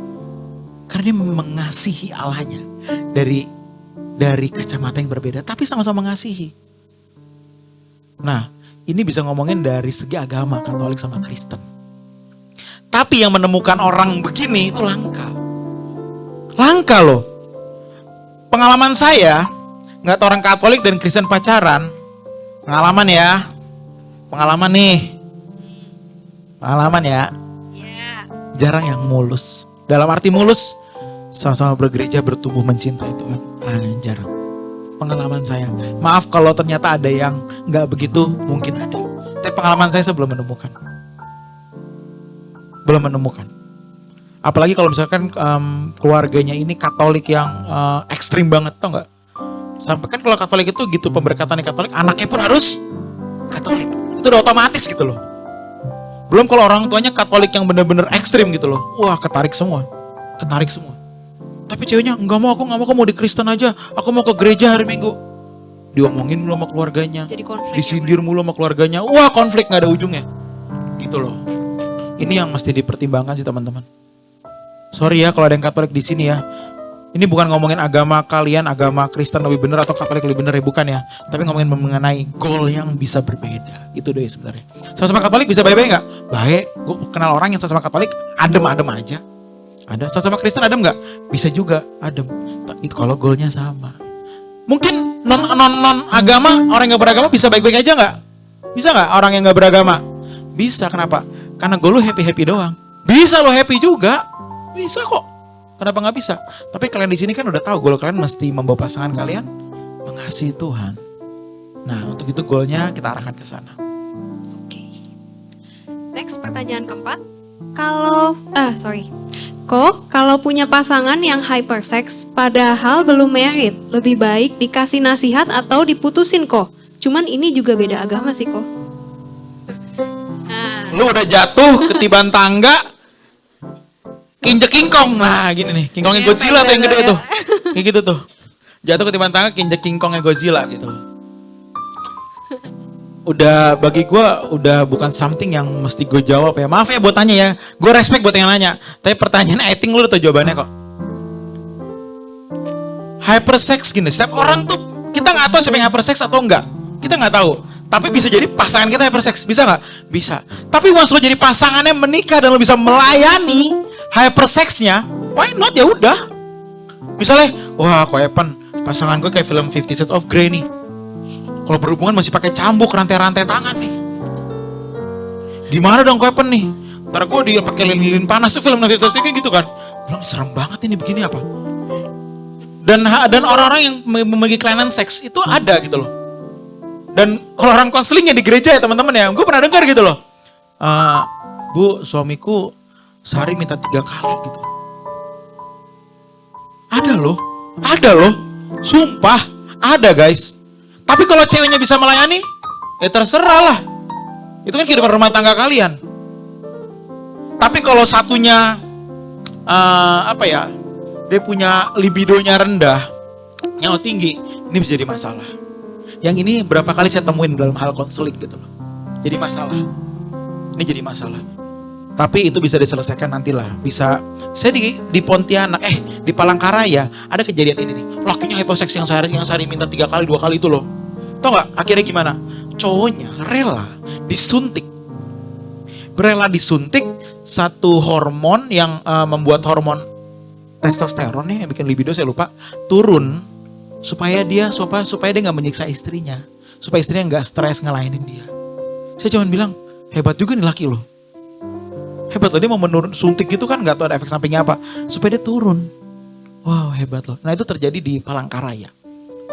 Karena dia mengasihi Allahnya dari kacamata yang berbeda, tapi sama-sama mengasihi. Nah, ini bisa ngomongin dari segi agama Katolik sama Kristen. Tapi yang menemukan orang begini itu langka. Langka loh. Pengalaman saya, nggak tahu orang Katolik dan Kristen pacaran. Pengalaman ya. Pengalaman nih. Pengalaman ya. Jarang yang mulus. Dalam arti mulus, sama-sama bergereja, bertumbuh mencintai Tuhan. Jarang. Pengalaman saya. Maaf kalau ternyata ada yang nggak begitu, mungkin ada. Tapi pengalaman saya belum menemukan. Belum menemukan. Apalagi kalau misalkan keluarganya ini Katolik yang ekstrim banget, tau nggak? Sampai kan kalau Katolik itu gitu, pemberkatan Katolik, anaknya pun harus Katolik. Itu udah otomatis gitu loh. Belum kalau orang tuanya Katolik yang bener-bener ekstrim gitu loh. Wah, ketarik semua. Tapi ceweknya, enggak mau, aku mau di Kristen aja. Aku mau ke gereja hari Minggu. Diomongin mulu sama keluarganya. Jadi konflik. Disindir mulu sama keluarganya. Wah, konflik gak ada ujungnya. Gitu loh. Ini yang mesti dipertimbangkan sih teman-teman. Sorry ya kalau ada yang Katolik di sini ya. Ini bukan ngomongin agama kalian, agama Kristen lebih benar atau Katolik lebih benar ya, bukan ya. Tapi ngomongin mengenai goal yang bisa berbeda. Itu deh sebenarnya. Sama-sama Katolik bisa baik-baik gak? Baik. Gue kenal orang yang sama-sama Katolik adem-adem aja. Ada. Sama-sama Kristen adem gak? Bisa juga adem. Itu kalau goalnya sama. Mungkin non agama, orang yang gak beragama bisa baik-baik aja gak? Bisa gak orang yang gak beragama? Bisa, kenapa? Karena goal lu happy-happy doang. Bisa lo happy juga. Bisa kok. Kenapa nggak bisa? Tapi kalian di sini kan udah tahu goal kalian mesti membawa pasangan kalian mengasihi Tuhan. Nah, untuk itu goalnya kita arahkan ke sana. Oke. Next, pertanyaan keempat. Kalau punya pasangan yang hypersex padahal belum married, lebih baik dikasih nasihat atau diputusin kok. Cuman ini juga beda agama sih kok. Lu udah jatuh ketiban tangga, kinjek kingkong. Nah gini nih, kingkongnya Godzilla tuh yang gede tuh. Kayak gitu tuh. Jatuh ketiban tangga, kinjek kingkongnya Godzilla gitu loh. Udah bagi gue udah bukan something yang mesti gue jawab ya. Maaf ya buat tanya ya. Gue respect buat yang nanya. Tapi pertanyaan I think lu udah tahu jawabannya kok. Hypersex gini, setiap orang tuh kita nggak tahu siapa yang hypersex atau enggak. Kita nggak tahu. Tapi bisa jadi pasangan kita hypersex, bisa nggak? Bisa. Tapi once lo jadi pasangannya menikah dan lo bisa melayani hypersexnya, why not? Ya udah. Misalnya, wah kok Evan, pasangan gue kayak film 50 Shades of Grey nih. Kalau berhubungan masih pakai cambuk, rantai-rantai tangan nih. Gimana dong kok Evan nih? Ntar gue dia pakai lilin panas tuh film 50 Shades of Grey kayak gitu kan. Bilang serem banget ini begini apa? Dan orang-orang yang memiliki kelainan seks itu ada gitu loh. Dan kalau orang konselingnya di gereja ya teman-teman ya, gue pernah dengar gitu loh. Bu, suamiku sehari minta 3 kali gitu. Ada loh, sumpah, ada guys. Tapi kalau ceweknya bisa melayani, ya terserah lah. Itu kan kehidupan rumah tangga kalian. Tapi kalau satunya dia punya libidonya rendah, nyawa tinggi, ini bisa jadi masalah. Yang ini berapa kali saya temuin dalam hal konseling gitu loh. Jadi masalah. Ini jadi masalah. Tapi itu bisa diselesaikan nantilah. Bisa. Saya di Pontianak, di Palangkaraya ada kejadian ini nih. Lakinya hyposeks yang sehari minta 3 kali 2 kali itu loh. Tau nggak? Akhirnya gimana? Cowoknya rela disuntik. Rela disuntik satu hormon yang membuat hormon testosteron yang bikin libido saya lupa turun supaya dia nggak menyiksa istrinya, supaya istrinya nggak stres ngelainin dia. Saya cuma bilang hebat juga nih laki lo. Hebat loh, dia mau menurun suntik gitu kan nggak tahu ada efek sampingnya apa supaya dia turun. Wow, hebat loh. Nah itu terjadi di Palangkaraya.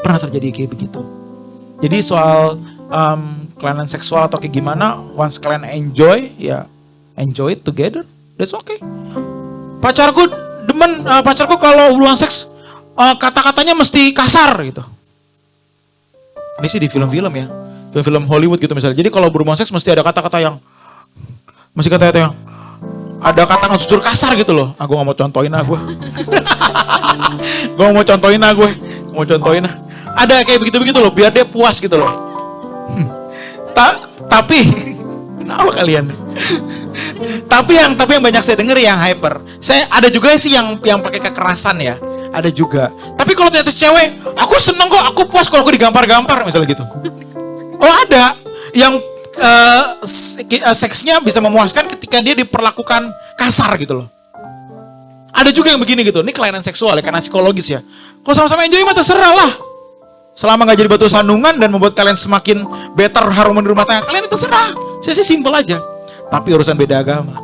Pernah terjadi kayak begitu. Jadi soal kelainan seksual atau kayak gimana, once kalian enjoy, ya enjoy it together, that's okay. Pacarku kalau hubungan seks kata-katanya mesti kasar gitu. Ini sih di film-film ya, film-film Hollywood gitu misalnya. Jadi kalau berhubungan seks mesti ada kata-kata yang ada kata unsur kasar gitu loh. Gue gak mau contohin gue. Gue mau contohin. Ada kayak begitu-begitu loh, biar dia puas gitu loh. Tapi kenapa kalian? Tapi yang banyak saya denger yang hyper. Saya ada juga sih yang pakai kekerasan ya. Ada juga. Tapi kalau ternyata cewek, aku seneng kok, aku puas kalau aku digampar-gampar misalnya gitu. Oh ada yang seksnya bisa memuaskan ketika dia diperlakukan kasar gitu loh. Ada juga yang begini gitu. Ini kelainan seksual ya, karena psikologis ya. Kalau sama-sama enjoy mah terserah lah. Selama gak jadi batu sandungan dan membuat kalian semakin better harmoni rumah tangga kalian, itu terserah. Saya sih simpel aja. Tapi urusan beda agama,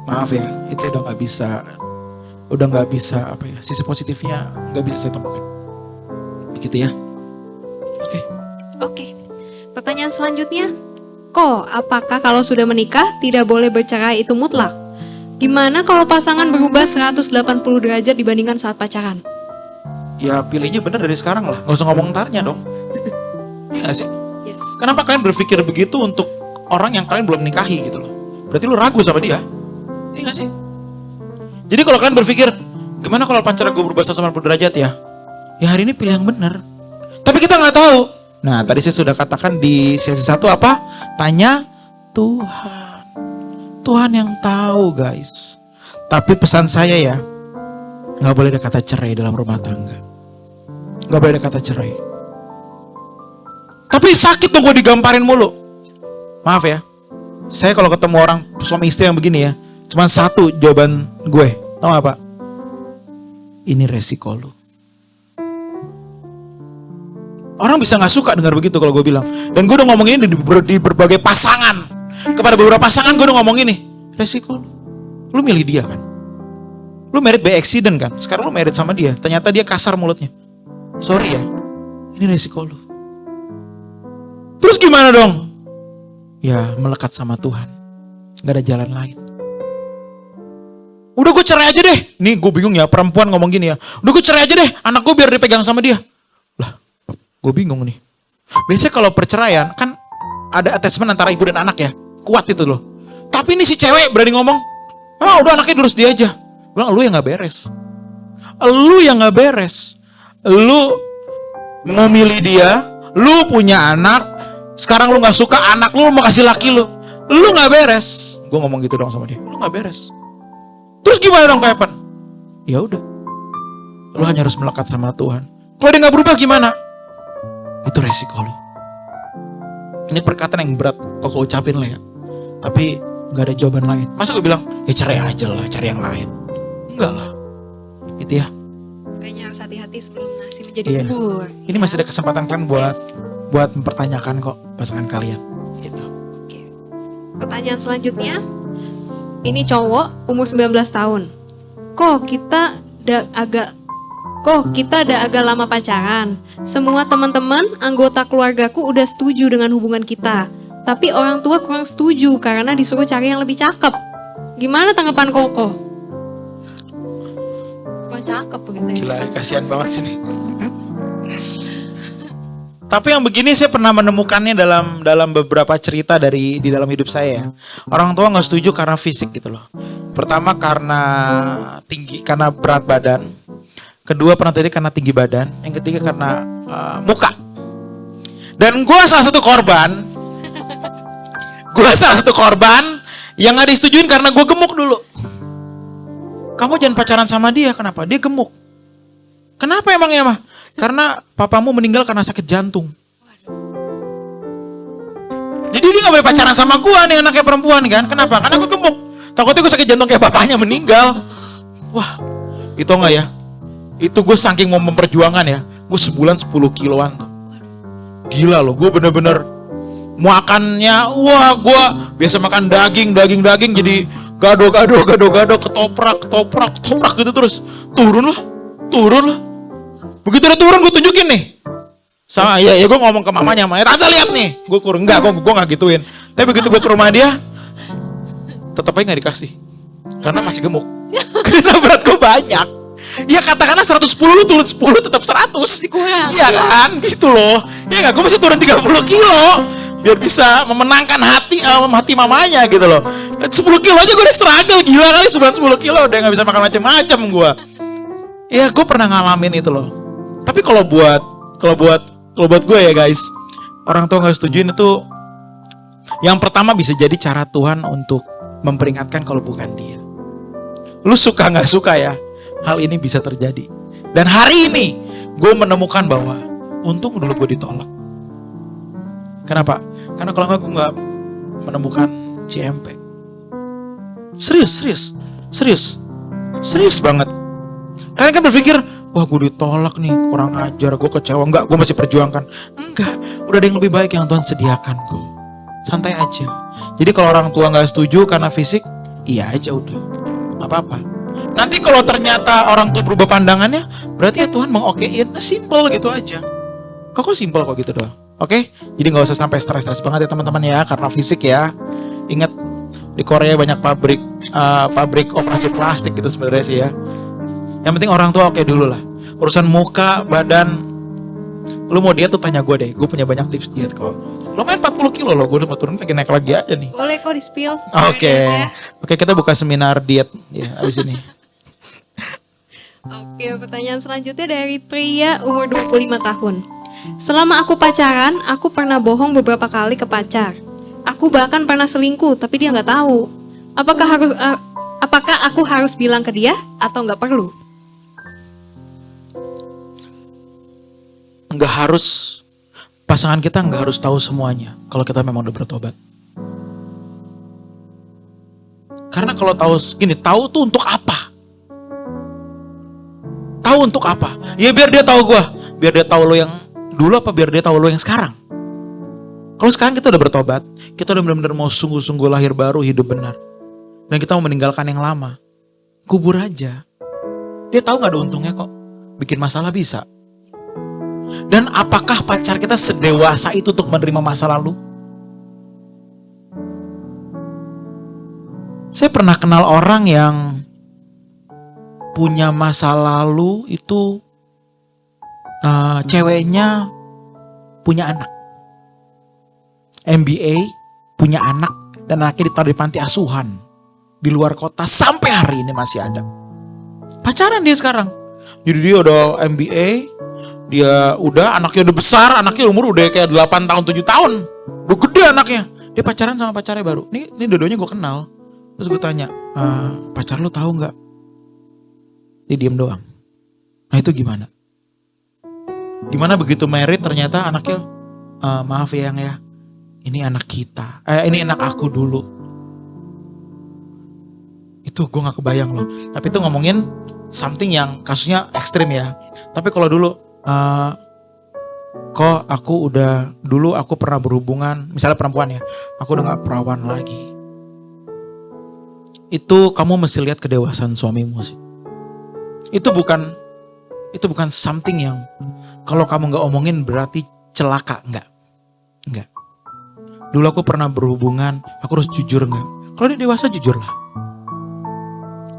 maaf ya, itu udah nggak bisa sisi positifnya nggak bisa saya temukan. Begitu ya. Oke. Pertanyaan selanjutnya, apakah kalau sudah menikah tidak boleh bercerai itu mutlak? Gimana kalau pasangan berubah 180 derajat dibandingkan saat pacaran? Ya pilihnya bener dari sekarang lah, nggak usah ngomong ntarnya dong. Iya nggak sih? Yes. Kenapa kalian berpikir begitu untuk orang yang kalian belum nikahi gitu loh? Berarti lu ragu sama dia. Iya nggak sih? Jadi kalau kalian berpikir, gimana kalau pacar gue berubah 180 derajat ya? Ya hari ini pilih yang benar. Tapi kita nggak tahu. Nah tadi saya sudah katakan di sesi 1 apa? Tanya Tuhan. Tuhan yang tahu guys. Tapi pesan saya ya, nggak boleh ada kata cerai dalam rumah tangga. Nggak boleh ada kata cerai. Tapi sakit tuh gue digamparin mulu. Maaf ya, saya kalau ketemu orang suami istri yang begini ya, cuma satu jawaban gue, tau gak Pak? Ini resiko lu. Orang bisa gak suka dengar begitu kalau gue bilang. Dan gue udah ngomong ini di berbagai pasangan. Kepada beberapa pasangan gue udah ngomong ini. Resiko lu. Lu milih dia kan. Lu married by accident kan. Sekarang lu married sama dia. Ternyata dia kasar mulutnya. Sorry ya. Ini resiko lu. Terus gimana dong? Ya melekat sama Tuhan. Gak ada jalan lain. Udah gue cerai aja deh. Nih gue bingung ya, perempuan ngomong gini ya. Udah gue cerai aja deh, anak gue biar dipegang sama dia. Lah, gue bingung nih. Biasanya kalau perceraian kan ada attachment antara ibu dan anak ya. Kuat itu loh. Tapi ini si cewek berani ngomong, udah anaknya urus dia aja. Gue bilang, lu yang gak beres. Lu yang gak beres. Lu mau milih dia, lu punya anak, sekarang lu gak suka anak lu mau kasih laki lu. Lu gak beres. Gue ngomong gitu dong sama dia, lu gak beres. Terus gimana dong kapan? Ya udah, lu hanya harus melekat sama Tuhan. Kalau dia nggak berubah gimana? Itu resiko lu. Ini perkataan yang berat kok ucapin lah ya. Tapi nggak ada jawaban lain. Masa lu bilang, ya cerai aja lah, cari yang lain. Enggak lah. Gitu ya. Makanya harus hati-hati sebelum nasi menjadi bubur. Ini masih ada kesempatan kalian buat mempertanyakan kok pasangan kalian. Gitu. Oke. Pertanyaan selanjutnya. Ini cowok umur 19 tahun. Kok kita udah agak lama pacaran. Semua teman-teman, anggota keluargaku udah setuju dengan hubungan kita. Tapi orang tua kurang setuju karena disuruh cari yang lebih cakep. Gimana tanggapan Koko? Kurang cakep begitu ya. Gila, kasihan banget sini. Tapi yang begini saya pernah menemukannya dalam beberapa cerita di dalam hidup saya ya. Orang tua nggak setuju karena fisik gitu loh. Pertama karena karena berat badan. Kedua pernah terjadi karena tinggi badan. Yang ketiga karena muka. Dan gue salah satu korban. Yang nggak disetujuin karena gue gemuk dulu. Kamu jangan pacaran sama dia, kenapa? Dia gemuk. Kenapa emang ya mah? Karena papamu meninggal karena sakit jantung. Jadi dia gak boleh pacaran sama gua nih, anaknya perempuan kan. Kenapa? Karena gua gemuk. Takutnya gua sakit jantung kayak bapaknya meninggal. Wah, itu enggak ya? Itu gue saking mau memperjuangkan ya. Gue sebulan 10 kiloan tuh. Gila loh, gue bener-bener makannya, wah gue biasa makan daging jadi gado, ketoprak gitu terus. Turun lah. Begitu udah turun gue tunjukin nih. Sama ya gue ngomong ke mamanya, tante lihat nih, gue kurang gue nggak gituin. Tapi begitu gue ke rumah dia, tetap aja nggak dikasih, karena masih gemuk. Karena berat gue banyak. Ya katakanlah 110 lu turun 10 tetap 100. Kurang. Iya kan, gitu loh. Ya nggak, gue masih turun 30 kilo biar bisa memenangkan hati mamanya gitu loh. 10 kilo aja gue udah struggle, gila kali 10 kilo udah nggak bisa makan macam-macam gue. Ya gue pernah ngalamin itu loh. Tapi kalau buat gue ya guys, orang tua nggak setujuin itu, yang pertama bisa jadi cara Tuhan untuk memperingatkan kalau bukan dia. Lu suka nggak suka ya, hal ini bisa terjadi. Dan hari ini gue menemukan bahwa untung dulu gue ditolak. Kenapa? Karena kalau nggak gue nggak menemukan CMP. Serius banget. Kalian kan berpikir, wah gue ditolak nih, kurang ajar, gue kecewa. Enggak, gue masih perjuangkan. Enggak, udah ada yang lebih baik yang Tuhan sediakan kok. Santai aja. Jadi kalau orang tua gak setuju karena fisik, iya aja udah, gak apa-apa. Nanti kalau ternyata orang tua berubah pandangannya, berarti ya Tuhan mengokein. Nah, simple gitu aja. Kok simple kok gitu doang. Oke? Jadi gak usah sampai stres-stres banget ya teman-teman ya, karena fisik ya. Ingat, di Korea banyak pabrik operasi plastik gitu sebenarnya sih ya. Yang penting orang tua oke dulu lah. Urusan muka, badan, lu mau diet tuh tanya gue deh. Gue punya banyak tips diet kok. Lo main 40 kilo loh, gue udah mau turun lagi, naik lagi aja nih. Boleh kok di-spill. Oke, kita buka seminar diet ya abis ini. Oke, pertanyaan selanjutnya dari pria umur 25 tahun. Selama aku pacaran, aku pernah bohong beberapa kali ke pacar. Aku bahkan pernah selingkuh, tapi dia nggak tahu. Apakah aku harus bilang ke dia atau nggak perlu? Nggak harus, pasangan kita nggak harus tahu semuanya kalau kita memang udah bertobat. Karena kalau tahu gini, tahu tuh untuk apa? Tahu untuk apa? Ya biar dia tahu gue, biar dia tahu lo yang dulu apa biar dia tahu lo yang sekarang. Kalau sekarang kita udah bertobat, kita udah benar-benar mau sungguh-sungguh lahir baru, hidup benar, dan kita mau meninggalkan yang lama, kubur aja. Dia tahu nggak ada untungnya kok, bikin masalah bisa. Dan apakah pacar kita sedewasa itu untuk menerima masa lalu? Saya pernah kenal orang yang punya masa lalu itu ceweknya punya anak, MBA, punya anak, dan anaknya ditaruh di panti asuhan di luar kota sampai hari ini masih ada. Pacaran dia sekarang. Jadi dia udah MBA, dia udah, anaknya udah besar, anaknya umur udah kayak 8 tahun, 7 tahun. Udah gede anaknya. Dia pacaran sama pacarnya baru. Ini dua-duanya gue kenal. Terus gue tanya, pacar lu tahu nggak? Dia diem doang. Nah itu gimana? Gimana begitu married ternyata anaknya, maaf ya yang ya, ini anak kita, ini anak aku dulu. Itu gue gak kebayang loh. Tapi itu ngomongin something yang kasusnya ekstrim ya. Tapi kalau dulu, kok aku udah, dulu aku pernah berhubungan, misalnya perempuan ya, aku udah gak perawan lagi. Itu kamu mesti lihat kedewasaan suamimu sih. Itu bukan something yang kalau kamu gak omongin berarti celaka, enggak. Dulu aku pernah berhubungan, aku harus jujur enggak? Kalau dia dewasa jujur lah.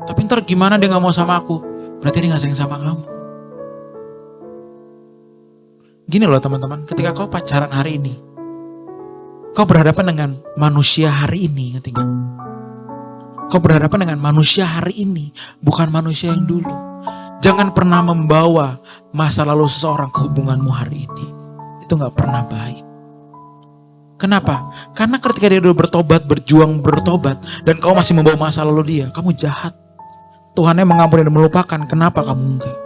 Tapi ntar gimana dia gak mau sama aku? Berarti dia gak sayang sama kamu. Gini loh teman-teman, ketika kau pacaran hari ini, kau berhadapan dengan manusia hari ini, ngerti gak? Kau berhadapan dengan manusia hari ini, bukan manusia yang dulu. Jangan pernah membawa masa lalu seseorang ke hubunganmu hari ini. Itu gak pernah baik. Kenapa? Karena ketika dia udah bertobat, berjuang bertobat, dan kau masih membawa masa lalu dia, kamu jahat. Tuhannya mengampuni dan melupakan, kenapa kamu enggak?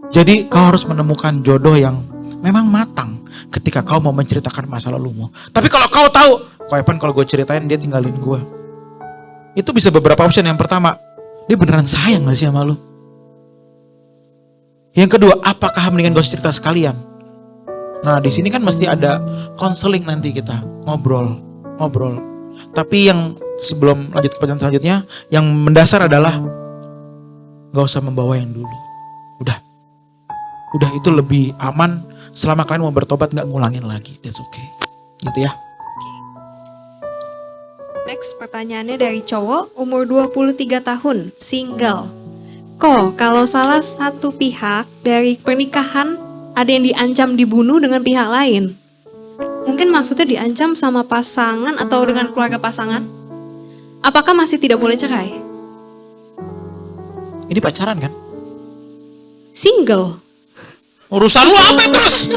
Jadi kau harus menemukan jodoh yang memang matang ketika kau mau menceritakan masa lalumu. Tapi kalau kau tahu, kok Evan kalau gue ceritain dia tinggalin gue, itu bisa beberapa option. Yang pertama, dia beneran sayang gak sih sama lu? Yang kedua, apakah mendingan gue cerita sekalian? Nah di sini kan mesti ada konseling nanti kita ngobrol. Tapi yang sebelum lanjut ke pertanyaan selanjutnya, yang mendasar adalah gak usah membawa yang dulu. Udah itu lebih aman. Selama kalian mau bertobat gak ngulangin lagi. That's okay. Gitu ya. Next pertanyaannya dari cowok umur 23 tahun, single. Kalau salah satu pihak dari pernikahan ada yang diancam dibunuh dengan pihak lain, mungkin maksudnya diancam sama pasangan atau dengan keluarga pasangan, apakah masih tidak boleh cerai? Ini pacaran kan? Single. Urusan lu apa terus?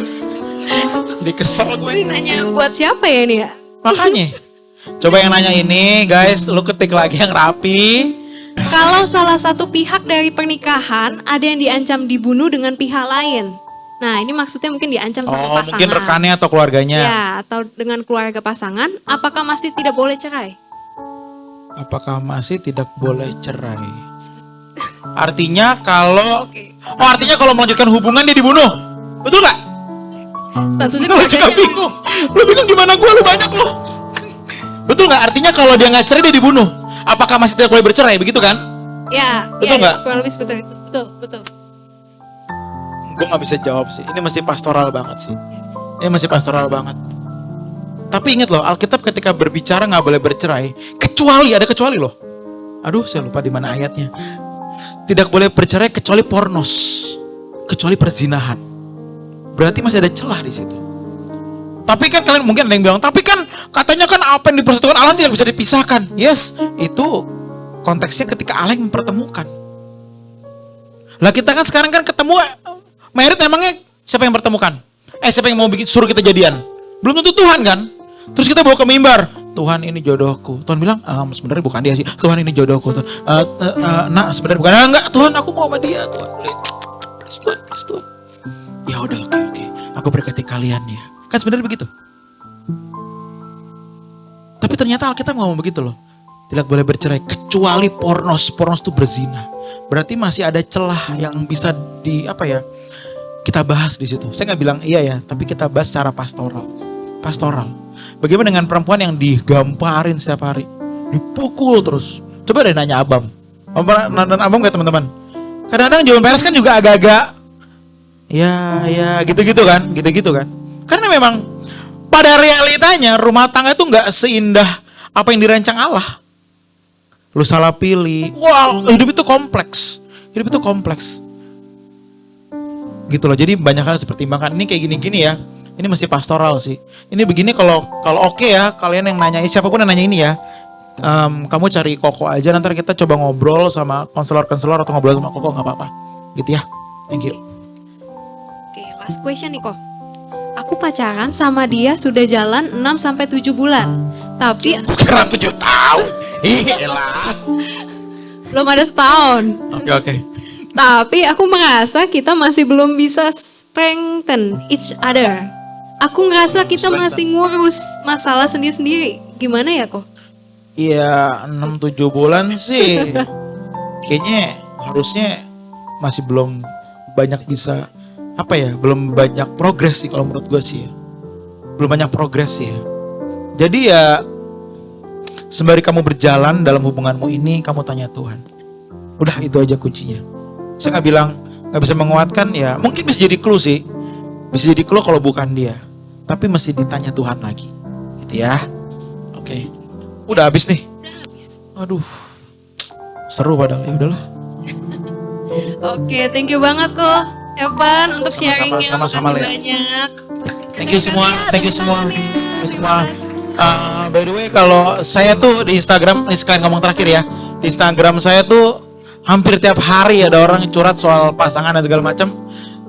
Jadi kesel gue. Ini nanya buat siapa ya ini ya? Makanya coba yang nanya ini guys, lu ketik lagi yang rapi. Kalau salah satu pihak dari pernikahan ada yang diancam dibunuh dengan pihak lain. Nah ini maksudnya mungkin diancam sama pasangan. Mungkin rekannya atau keluarganya. Ya, atau dengan keluarga pasangan, apakah masih tidak boleh cerai? Apakah masih tidak boleh cerai? Artinya kalau artinya kalau melanjutkan hubungan dia dibunuh. Betul gak? Statusnya Lu juga keluarganya. bingung. Lu bingung gimana gue, lu banyak lu. Betul gak? Artinya kalau dia gak cerai dia dibunuh. Apakah masih tidak boleh bercerai? Begitu kan? Ya, Betul nggak? kurang lebih seperti itu. Betul. Gue gak bisa jawab sih. Ini mesti pastoral banget sih. Ini masih pastoral banget. Tapi ingat loh, Alkitab ketika berbicara gak boleh bercerai. Kecuali, ada kecuali loh. Aduh, saya lupa di mana ayatnya. Tidak boleh bercerai kecuali pornos. Kecuali perzinahan. Berarti masih ada celah di situ. Tapi kan kalian mungkin ada yang bilang, tapi kan katanya kan apa yang dipersatukan Allah tidak bisa dipisahkan. Yes, itu konteksnya ketika Allah yang mempertemukan. Lah kita kan sekarang kan ketemu, merit emangnya siapa yang pertemukan? Siapa yang mau suruh kita jadian? Belum tentu Tuhan kan? Terus kita bawa ke mimbar, Tuhan ini jodohku. Tuhan bilang, sebenarnya bukan dia sih. Tuhan ini jodohku. Nah sebenarnya bukan. Enggak, Tuhan aku mau sama dia. Tuhan please Tuhan. Ya udah oke. Aku berkati kalian ya. Kan sebenarnya begitu. Tapi ternyata Alkitab ngomong begitu loh. Tidak boleh bercerai kecuali pornos. Pornos itu berzina. Berarti masih ada celah yang bisa kita bahas di situ. Saya nggak bilang iya ya, tapi kita bahas secara pastoral. Bagaimana dengan perempuan yang digamparin setiap hari, dipukul terus? Coba deh nanya Abam. Nonton Abam nggak teman-teman? Kadang-kadang jawaban peres kan juga agak-agak ya gitu-gitu kan. Karena memang pada realitanya rumah tangga itu nggak seindah apa yang dirancang Allah. Lu salah pilih, hidup itu kompleks. Gitu loh. Jadi banyak hal harus dipertimbangkan. Ini kayak gini-gini ya. Ini masih pastoral sih. Ini begini kalau oke ya, kalian yang nanyain, siapapun yang nanya ini ya, kamu cari Koko aja, nanti kita coba ngobrol sama konselor atau ngobrol sama Koko, nggak apa-apa. Gitu ya. Thank you. Oke, last question nih kok. Aku pacaran sama dia sudah jalan 6-7 bulan. Tapi Kira 7 tahun. Iyalah. belum ada setahun. Oke. Tapi aku merasa kita masih belum bisa strengthen each other. Aku ngerasa kita masih ngurus masalah sendiri-sendiri. Gimana ya kok? Iya, 6-7 bulan sih. Kayaknya harusnya masih belum banyak bisa belum banyak progres sih kalau menurut gue sih ya. Belum banyak progres sih ya. Jadi ya sembari kamu berjalan dalam hubunganmu ini, kamu tanya Tuhan. Udah itu aja kuncinya. Saya nggak bisa menguatkan ya. Mungkin bisa jadi clue sih. Bisa jadi clue kalau bukan dia. Tapi mesti ditanya Tuhan lagi. Gitu ya. Oke. Udah habis nih. Aduh. Seru padahal, ya udahlah. Oke, thank you banget kok. Evan untuk Sama-sama, sharingnya. sama-sama, Makasih Lea. banyak. Thank you semua, thank you semua, Tepuk tangan nih. thank you Terima semua. kasih. By the way, kalau saya tuh di Instagram, ini sekalian ngomong terakhir ya, di Instagram saya tuh hampir tiap hari ada orang curhat soal pasangan dan segala macam.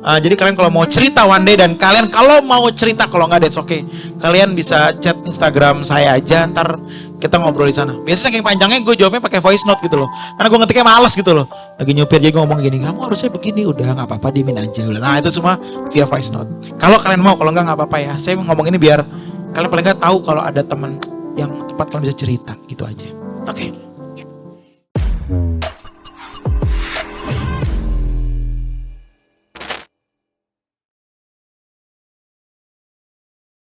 Jadi kalian kalau mau cerita one day, dan kalian kalau mau cerita, kalau nggak that's okay, kalian bisa chat Instagram saya aja, ntar kita ngobrol di sana. Biasanya saking panjangnya gue jawabnya pakai voice note gitu loh, karena gue ngetiknya males gitu loh. Lagi nyupir jadi gue ngomong gini, kamu harusnya begini, udah nggak apa-apa, diemin aja. Nah itu semua via voice note. Kalau kalian mau, kalau nggak apa-apa ya. Saya ngomong ini biar kalian paling nggak tahu kalau ada teman yang tempat kalian bisa cerita gitu aja. Oke.